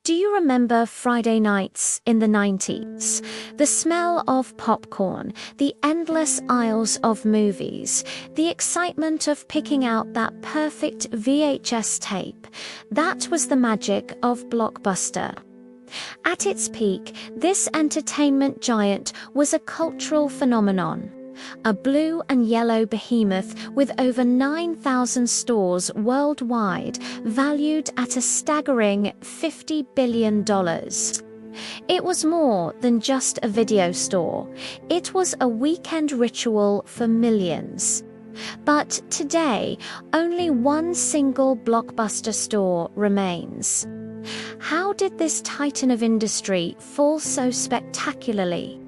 Do you remember Friday nights in the 90s? The smell of popcorn, the endless aisles of movies, the excitement of picking out that perfect VHS tape. That was the magic of Blockbuster. At its peak, this entertainment giant was a cultural phenomenon. A blue and yellow behemoth with over 9,000 stores worldwide, valued at a staggering $50 billion. It was more than just a video store. It was a weekend ritual for millions. But today, only one single Blockbuster store remains. How did this titan of industry fall so spectacularly?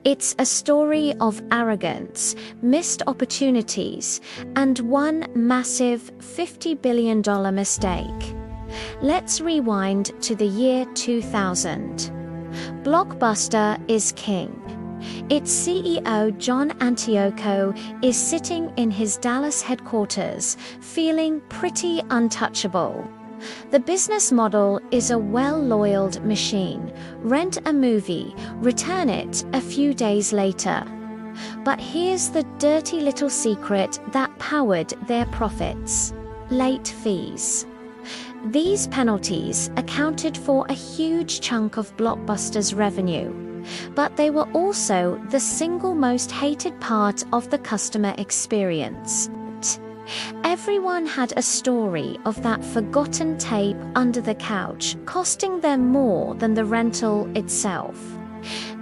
It's a story of arrogance, missed opportunities, and one massive $50 billion mistake. Let's rewind to the year 2000. Blockbuster is king. Its CEO, John Antioco, is sitting in his Dallas headquarters, feeling pretty untouchable. The business model is a well-oiled machine. Rent a movie, return it a few days later. But here's the dirty little secret that powered their profits: late fees. These penalties accounted for a huge chunk of Blockbuster's revenue, but they were also the single most hated part of the customer experience. Everyone had a story of that forgotten tape under the couch, costing them more than the rental itself.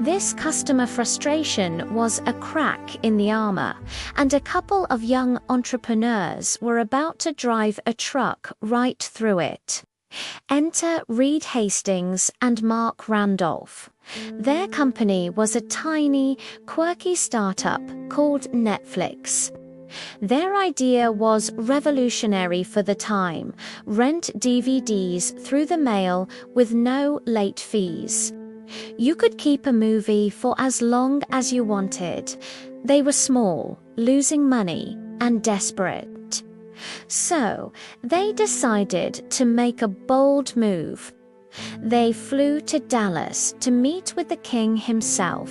This customer frustration was a crack in the armor, and a couple of young entrepreneurs were about to drive a truck right through it. Enter Reed Hastings and Mark Randolph. Their company was a tiny, quirky startup called Netflix. Their idea was revolutionary for the time: rent DVDs through the mail with no late fees. You could keep a movie for as long as you wanted. They were small, losing money, and desperate. So, they decided to make a bold move. They flew to Dallas to meet with the king himself,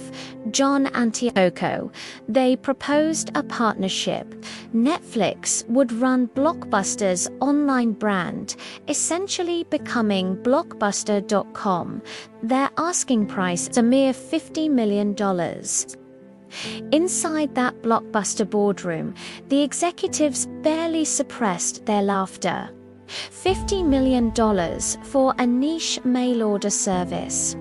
John Antioco. They proposed a partnership. Netflix would run Blockbuster's online brand, essentially becoming Blockbuster.com. Their asking price is a mere $50 million. Inside that Blockbuster boardroom, the executives barely suppressed their laughter. $50 million for a niche mail-order service.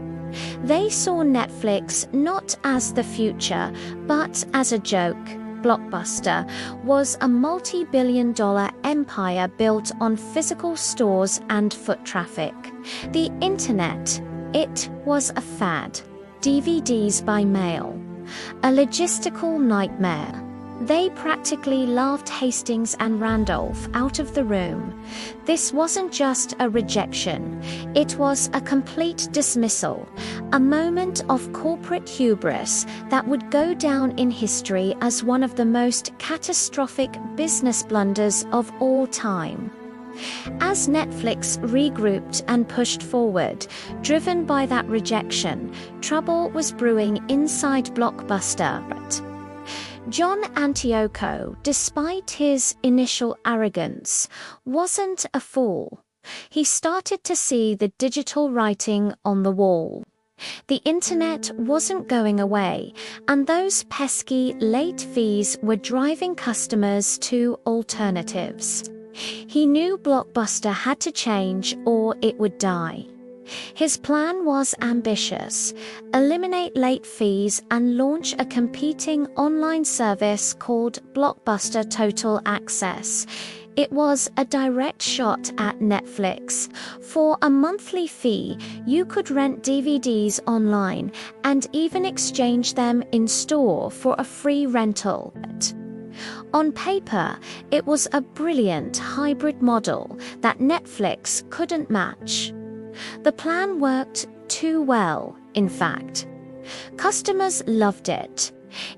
They saw Netflix not as the future, but as a joke. Blockbuster was a multi-billion-dollar empire built on physical stores and foot traffic. The internet, it was a fad. DVDs by mail, a logistical nightmare. They practically laughed Hastings and Randolph out of the room. This wasn't just a rejection, it was a complete dismissal, a moment of corporate hubris that would go down in history as one of the most catastrophic business blunders of all time. As Netflix regrouped and pushed forward, driven by that rejection, trouble was brewing inside Blockbuster. John Antioco, despite his initial arrogance, wasn't a fool. He started to see the digital writing on the wall. The internet wasn't going away, and those pesky late fees were driving customers to alternatives. He knew Blockbuster had to change or it would die. His plan was ambitious: eliminate late fees and launch a competing online service called Blockbuster Total Access. It was a direct shot at Netflix. For a monthly fee, you could rent DVDs online and even exchange them in store for a free rental. On paper, it was a brilliant hybrid model that Netflix couldn't match. The plan worked too well, in fact. Customers loved it.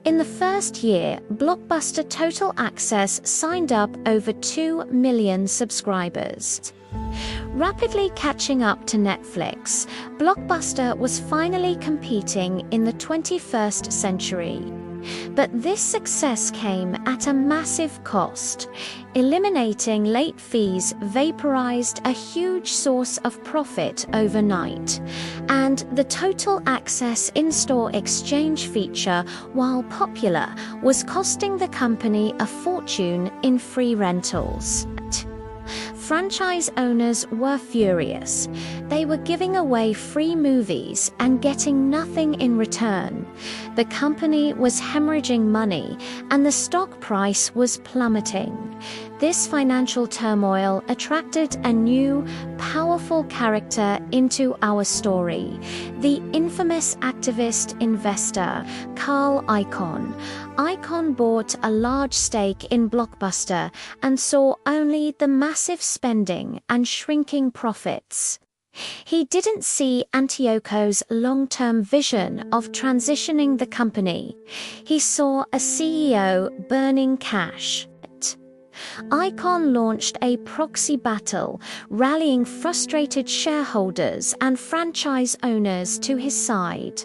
In the first year, Blockbuster Total Access signed up over 2 million subscribers. Rapidly catching up to Netflix, Blockbuster was finally competing in the 21st century. But this success came at a massive cost. Eliminating late fees vaporized a huge source of profit overnight, and the total access in-store exchange feature, while popular, was costing the company a fortune in free rentals. Franchise owners were furious. They were giving away free movies and getting nothing in return. The company was hemorrhaging money, and the stock price was plummeting. This financial turmoil attracted a new, powerful character into our story, the infamous activist investor, Carl Icahn. Icahn bought a large stake in Blockbuster and saw only the massive spending and shrinking profits. He didn't see Antiocho's long-term vision of transitioning the company. He saw a CEO burning cash. Icahn launched a proxy battle, rallying frustrated shareholders and franchise owners to his side.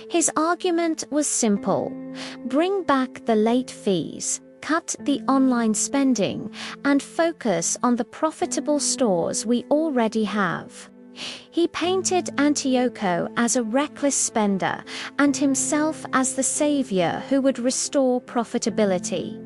His argument was simple: bring back the late fees, cut the online spending, and focus on the profitable stores we already have. He painted Antiocho as a reckless spender and himself as the savior who would restore profitability.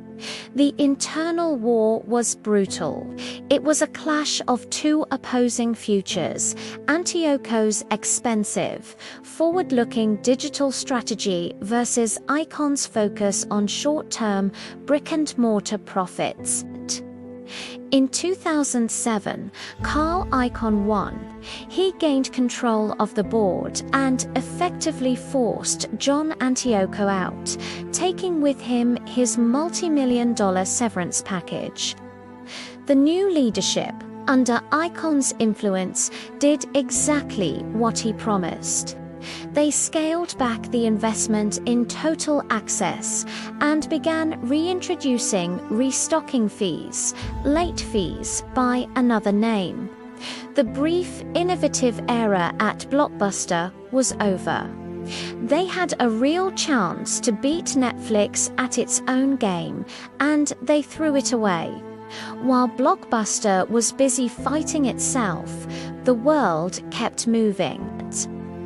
The internal war was brutal. It was a clash of two opposing futures: Antiocho's expensive, forward-looking digital strategy versus Icahn's focus on short-term, brick-and-mortar profits. In 2007, Carl Icahn won. He gained control of the board and effectively forced John Antiocho out, taking with him his multi-million-dollar severance package. The new leadership, under Icahn's influence, did exactly what he promised. They scaled back the investment in total access and began reintroducing restocking fees, late fees by another name. The brief, innovative era at Blockbuster was over. They had a real chance to beat Netflix at its own game, and they threw it away. While Blockbuster was busy fighting itself, the world kept moving.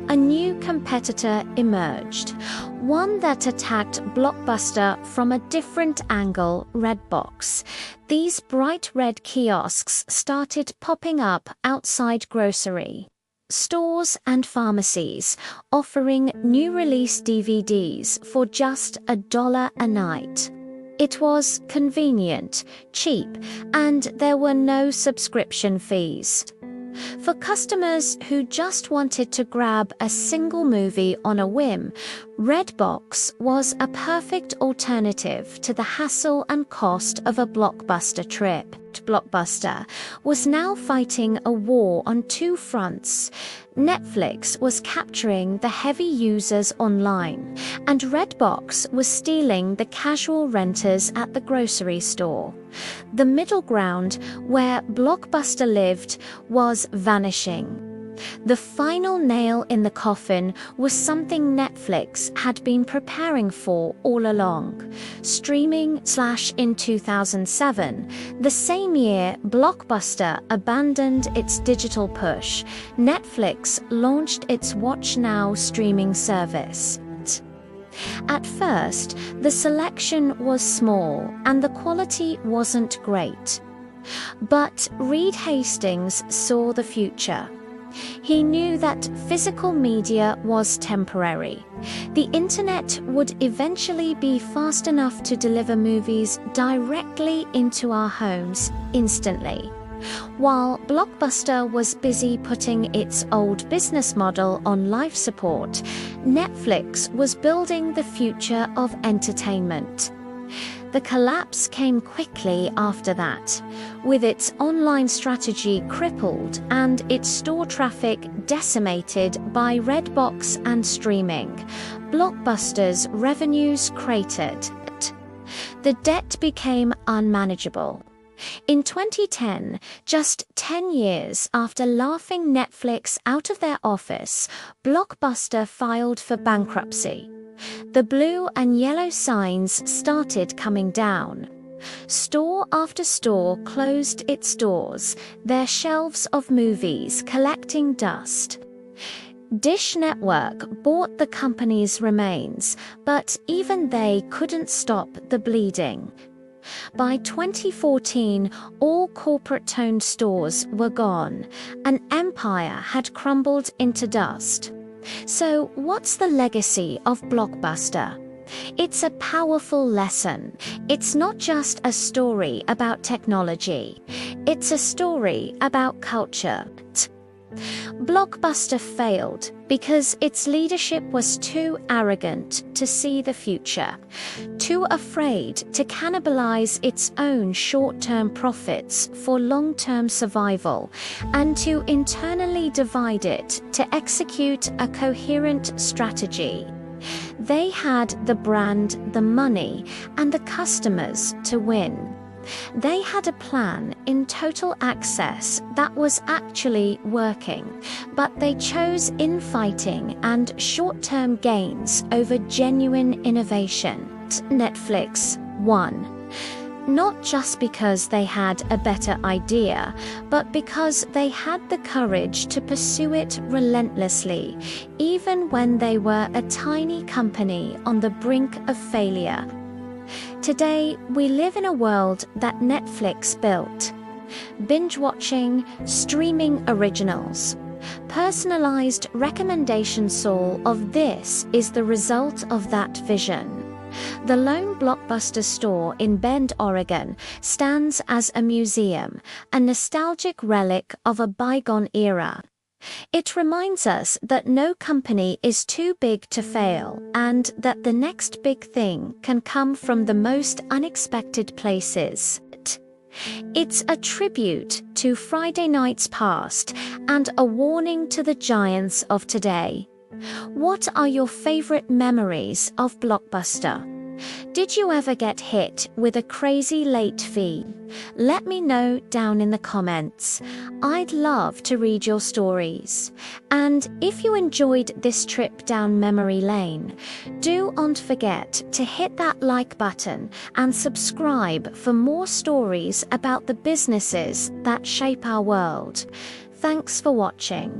A new competitor emerged, one that attacked Blockbuster from a different angle: Redbox. These bright red kiosks started popping up outside grocery stores and pharmacies, offering new release DVDs for just $1 a night. It was convenient, cheap, and there were no subscription fees. For customers who just wanted to grab a single movie on a whim, Redbox was a perfect alternative to the hassle and cost of a Blockbuster trip. Blockbuster was now fighting a war on two fronts. Netflix was capturing the heavy users online, and Redbox was stealing the casual renters at the grocery store. The middle ground, where Blockbuster lived, was vanishing. The final nail in the coffin was something Netflix had been preparing for all along: streaming. In 2007, the same year Blockbuster abandoned its digital push, Netflix launched its Watch Now streaming service. At first, the selection was small and the quality wasn't great. But Reed Hastings saw the future. He knew that physical media was temporary. The internet would eventually be fast enough to deliver movies directly into our homes instantly. While Blockbuster was busy putting its old business model on life support, Netflix was building the future of entertainment. The collapse came quickly after that. With its online strategy crippled and its store traffic decimated by Redbox and streaming, Blockbuster's revenues cratered. The debt became unmanageable. In 2010, just 10 years after laughing Netflix out of their office, Blockbuster filed for bankruptcy. The blue and yellow signs started coming down. Store after store closed its doors, their shelves of movies collecting dust. Dish Network bought the company's remains, but even they couldn't stop the bleeding. By 2014, all corporate-toned stores were gone. An empire had crumbled into dust. So, what's the legacy of Blockbuster? It's a powerful lesson. It's not just a story about technology. It's a story about culture. Blockbuster failed because its leadership was too arrogant to see the future, too afraid to cannibalize its own short-term profits for long-term survival, and too internally divided to execute a coherent strategy. They had the brand, the money, and the customers to win. They had a plan in total access that was actually working, but they chose infighting and short-term gains over genuine innovation. Netflix won. Not just because they had a better idea, but because they had the courage to pursue it relentlessly, even when they were a tiny company on the brink of failure. Today, we live in a world that Netflix built. Binge-watching, streaming originals. Personalized recommendations. All of this is the result of that vision. The lone Blockbuster store in Bend, Oregon, stands as a museum, a nostalgic relic of a bygone era. It reminds us that no company is too big to fail, and that the next big thing can come from the most unexpected places. It's a tribute to Friday night's past and a warning to the giants of today. What are your favorite memories of Blockbuster? Did you ever get hit with a crazy late fee? Let me know down in the comments. I'd love to read your stories. And if you enjoyed this trip down memory lane, don't forget to hit that like button and subscribe for more stories about the businesses that shape our world. Thanks for watching.